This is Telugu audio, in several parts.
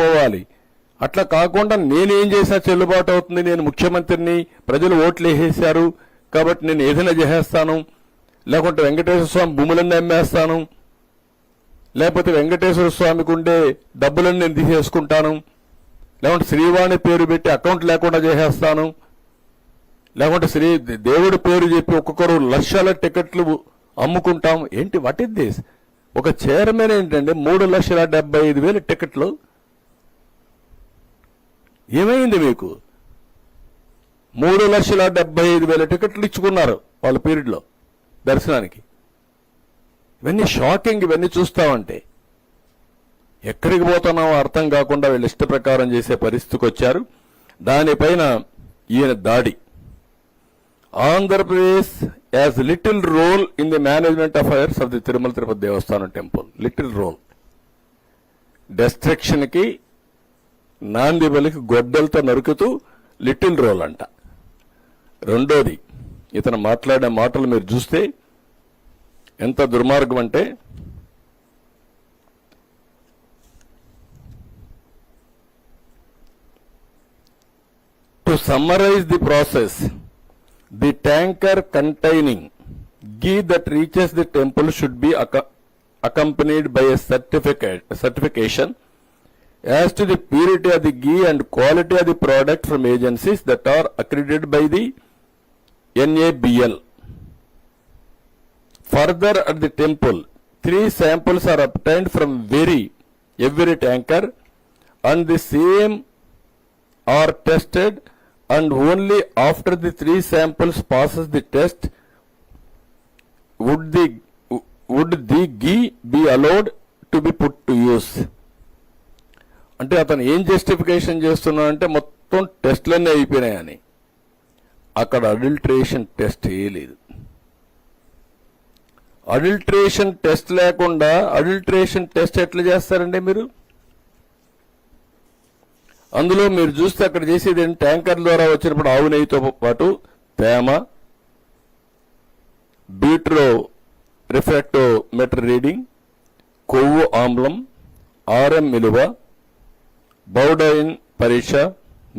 పోవాలి. అట్లా కాకుండా నేనేం చేసినా చెల్లుబాటు అవుతుంది, నేను ముఖ్యమంత్రిని, ప్రజలు ఓట్లు వేసేశారు కాబట్టి నేను ఏదైనా చేసేస్తాను, లేకుంటే వెంకటేశ్వర స్వామి భూములన్నీ అమ్మేస్తాను, లేకపోతే వెంకటేశ్వర స్వామికి ఉండే డబ్బులన్నీ నేను తీసేసుకుంటాను, లేకుంటే శ్రీవాణి పేరు పెట్టి అకౌంట్ లేకుండా చేసేస్తాను, లేకుంటే దేవుడి పేరు చెప్పి ఒక్కొక్కరు లక్షల టికెట్లు అమ్ముకుంటాం. ఏంటి వాట్ ఇస్ దిస్? ఒక చైర్మన్ ఏంటంటే 3,75,000 టికెట్లు. ఏమైంది మీకు? 3,75,000 టికెట్లు ఇచ్చుకున్నారు వాళ్ళ పీరియడ్లో దర్శనానికి. ఇవన్నీ షాకింగ్. ఇవన్నీ చూస్తామంటే ఎక్కడికి పోతున్నామో అర్థం కాకుండా వీళ్ళు ఇష్ట ప్రకారం చేసే పరిస్థితికి వచ్చారు. దానిపైన ఈయన దాడి. Andhra Pradesh has little role in the management affairs of the Tirumala Tirupati Devasthanam temple. Little role. Destruction కి నాంది బలికి గొడ్డలతో నరుకుతూ లిటిల్ రోల్ అంట. రెండోది, ఇతను మాట్లాడే మాటలు మీరు చూస్తే ఎంత దుర్మార్గం అంటే, to summarise the process, the tanker containing ghee that reaches the temple should be accompanied by a certification as to the purity of the ghee and quality of the product from agencies that are accredited by the NABL. Further, at the temple, 3 samples are obtained from every tanker, and the same are tested, and only after the 3 samples passes the test would the ghee be allowed to be put to use. అంటే అతను ఏం జస్టిఫికేషన్ చేస్తున్నాడంటే మొత్తం టెస్ట్లన్నీ అయిపోయినాయని. అక్కడ అడల్ట్రేషన్ టెస్ట్ వేయలేదు. అడల్ట్రేషన్ టెస్ట్ లేకుండా అడల్ట్రేషన్ టెస్ట్ ఎట్లా చేస్తారండి మీరు? అందులో మీరు చూస్తే అక్కడ చేసేది ట్యాంకర్ ద్వారా వచ్చినప్పుడు ఆవు నెయ్యితో పాటు తేమ, బీట్రో రిఫ్రాక్టోమీటర్ రీడింగ్, కొవ్వు ఆమ్లం, ఆర్ఎం విలువ, బౌడైన్ పరీక్ష,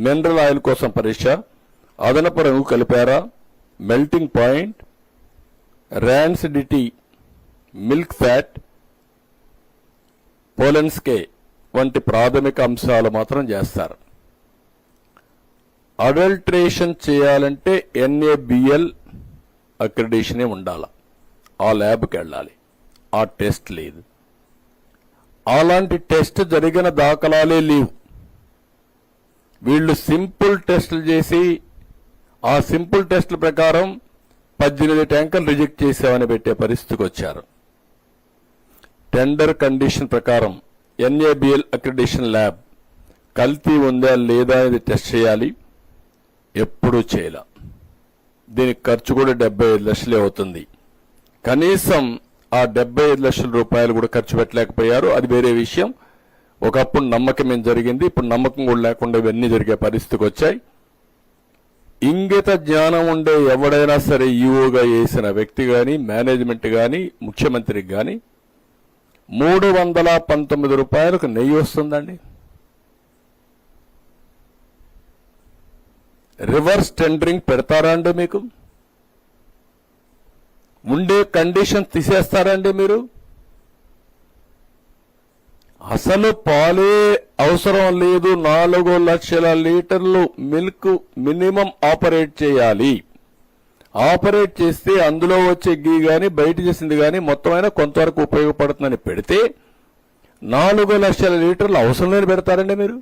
మినరల్ ఆయిల్ కోసం పరీక్ష, అదనపు రంగు కలిపారా, melting point, rancidity, milk fat, Polenske వంటి ప్రాథమిక అంశాలు మాత్రం చేస్తారు. అడల్ట్రేషన్ చేయాలంటే NABL అక్రిడిటేషనే ఉండాలి. ఆ ల్యాబ్కి వెళ్ళాలి. ఆ టెస్ట్ లేదు. అలాంటి టెస్ట్ జరిగిన దాఖలాలే లేవు. వీళ్ళు సింపుల్ టెస్టులు చేసి ఆ సింపుల్ టెస్టుల ప్రకారం 18 ట్యాంకర్లు రిజెక్ట్ చేసామని పెట్టే పరిస్థితికి వచ్చారు. టెండర్ కండిషన్ ప్రకారం NABL అక్రిడిటేషన్ ల్యాబ్ కల్తీ ఉందా లేదా అనేది టెస్ట్ చేయాలి. ఎప్పుడూ చేయాల. దీనికి ఖర్చు కూడా 75 లక్షలే అవుతుంది. కనీసం ఆ 75 లక్షల రూపాయలు కూడా ఖర్చు పెట్టలేకపోయారు. అది వేరే విషయం. ఒకప్పుడు నమ్మకం ఏం జరిగింది, ఇప్పుడు నమ్మకం కూడా లేకుండా ఇవన్నీ జరిగే పరిస్థితికి వచ్చాయి. ఇంగిత జ్ఞానం ఉండే ఎవడైనా సరే ఈఓగా వేసిన వ్యక్తి గాని, మేనేజ్మెంట్ గాని, ముఖ్యమంత్రికి గాని 319 రూపాయలకు నెయ్యి వస్తుందండి. రివర్స్ టెండరింగ్ పెడతారా అండి? మీకు ఉండే కండిషన్ తీసేస్తారండి మీరు? అసలు పాలే అవసరం లేదు. 4 లక్షల లీటర్లు మిల్క్ మినిమం ఆపరేట్ చేయాలి. ఆపరేట్ చేస్తే అందులో వచ్చే గీ గాని బయట చేసింది గాని మొత్తమైనా కొంతవరకు ఉపయోగపడుతుందని పెడితే 4 లక్షల లీటర్లు అవసరం లేని పెడతారండి మీరు?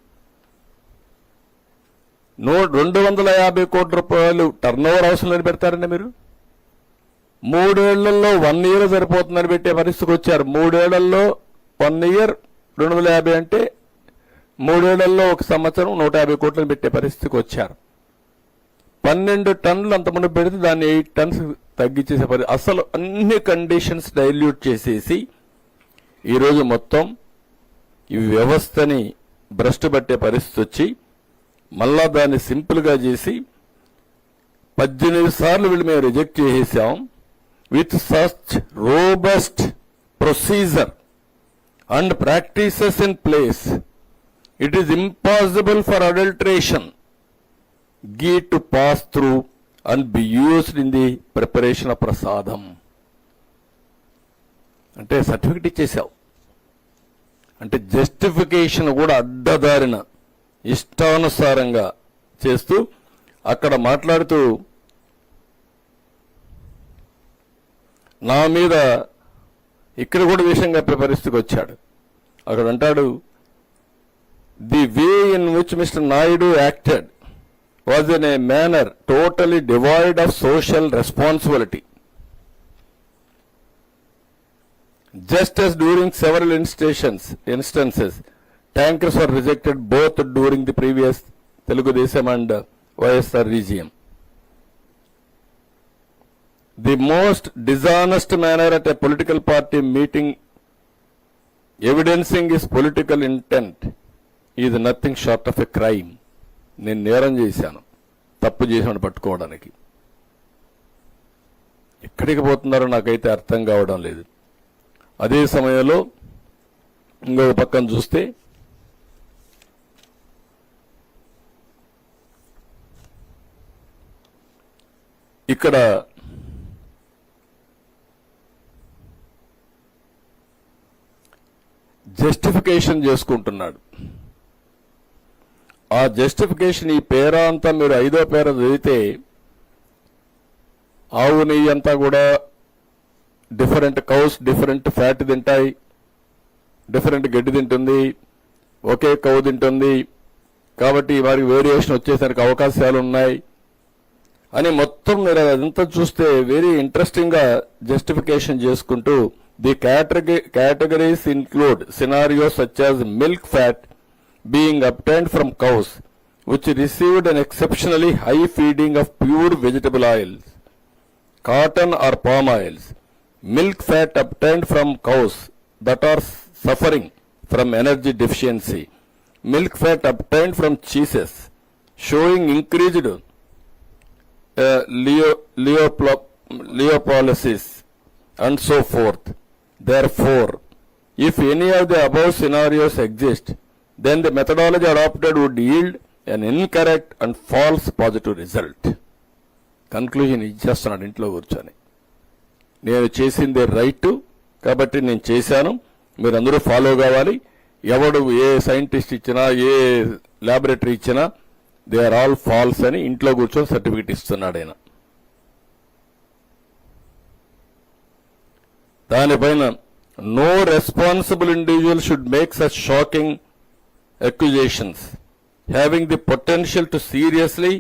250 కోట్ల రూపాయలు టర్న్ ఓవర్ అవసరం లేని పెడతారండి మీరు? 3 ఏళ్లలో 1 ఇయర్ సరిపోతుందని పెట్టే పరిస్థితికి వచ్చారు. 3 ఏళ్లలో 1 ఇయర్ 250 అంటే 3 ఏళ్లలో 1 సంవత్సరం 150 కోట్లను పెట్టే పరిస్థితికి వచ్చారు. 12 టన్నులు అంతమంది పెడితే దాన్ని 8 టన్స్ తగ్గించేసే పరిస్థితి. అసలు అన్ని కండిషన్స్ డైల్యూట్ చేసేసి ఈరోజు మొత్తం ఈ వ్యవస్థని భ్రష్టు పట్టే పరిస్థితి వచ్చి మళ్ళా దాన్ని సింపుల్ గా చేసి 18 సార్లు వీళ్ళు మేము రిజెక్ట్ చేసేసాం. With such robust procedure and practices in place, It is impossible for adulteration ghee to pass through and be used in the preparation of prasadam. అంటే సర్టిఫికెట్ ఇచ్చేసావు. అంటే జస్టిఫికేషన్ కూడా అడ్డదారిన ఇష్టానుసారంగా చేస్తూ అక్కడ మాట్లాడుతూ నా మీద ఇక్కడ కూడా విషయంగా పరిస్థితికి వచ్చాడు. అక్కడ అంటాడు, the way in which mister Naidu acted was in a manner totally devoid of social responsibility. Just as during several instances, tankers were rejected both during the previous Telugu Desam and YSR regime. The most dishonest manner at a political party meeting evidencing his political intent is nothing short of a crime. నేను నేరం చేశాను, తప్పు చేశాను పట్టుకోవడానికి. ఎక్కడికి పోతున్నారో నాకైతే అర్థం కావడం లేదు. అదే సమయంలో ఇంకొక పక్కన చూస్తే ఇక్కడ జస్టిఫికేషన్ చేసుకుంటున్నాడు. ఆ జస్టిఫికేషన్ ఈ పేర అంతా మీరు 5వ పేర చదివితే ఆవు నెయ్యి అంతా కూడా డిఫరెంట్ కౌస్ డిఫరెంట్ ఫ్యాట్ తింటాయి, డిఫరెంట్ గడ్డి తింటుంది, ఒకే కౌ తింటుంది, కాబట్టి వారికి వేరియేషన్ వచ్చేసరికి అవకాశాలు ఉన్నాయి అని మొత్తం మీరు అదంతా చూస్తే వెరీ ఇంట్రెస్టింగ్ గా జస్టిఫికేషన్ చేసుకుంటూ the categories include scenarios such as milk fat being obtained from cows which received an exceptionally high feeding of pure vegetable oils, cotton or palm oils, milk fat obtained from cows that are suffering from energy deficiency, milk fat obtained from cheeses showing increased lipolysis and so forth. Therefore, if any of the above scenarios exist, then the methodology adopted would yield an incorrect and false positive result. Conclusion ఇచ్చేస్తున్నాడు ఇంట్లో కూర్చొని. నేను చేసిందే రైట్ కాబట్టి నేను చేశాను, మీరందరూ ఫాలో కావాలి. ఎవడు ఏ సైంటిస్ట్ ఇచ్చినా ఏ ల్యాబొరేటరీ ఇచ్చినా దే ఆర్ ఆల్ ఫాల్స్ అని ఇంట్లో కూర్చొని సర్టిఫికెట్ ఇస్తున్నాడు ఆయన. దానిపైన no responsible individual should make such shocking accusations having the potential to seriously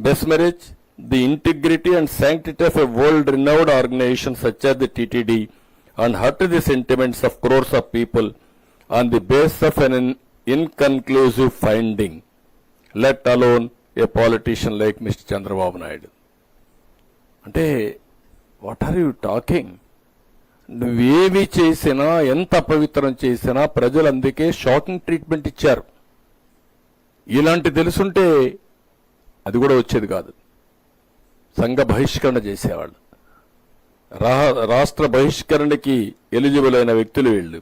besmirch the integrity and sanctity of a world-renowned organization such as the TTD and hurt the sentiments of crores of people on the basis of an inconclusive finding, let alone a politician like Mr. Chandrababu Naidu. అంటే what are you talking? నువ్వేమి చేసినా ఎంత అపవిత్రం చేసినా ప్రజలు అందుకే షాకింగ్ ట్రీట్మెంట్ ఇచ్చారు. ఇలాంటి తెలుసుంటే అది కూడా వచ్చేది కాదు. సంఘ బహిష్కరణ చేసేవాళ్ళు, రాష్ట్ర బహిష్కరణకి ఎలిజిబుల్ అయిన వ్యక్తులు వీళ్ళు.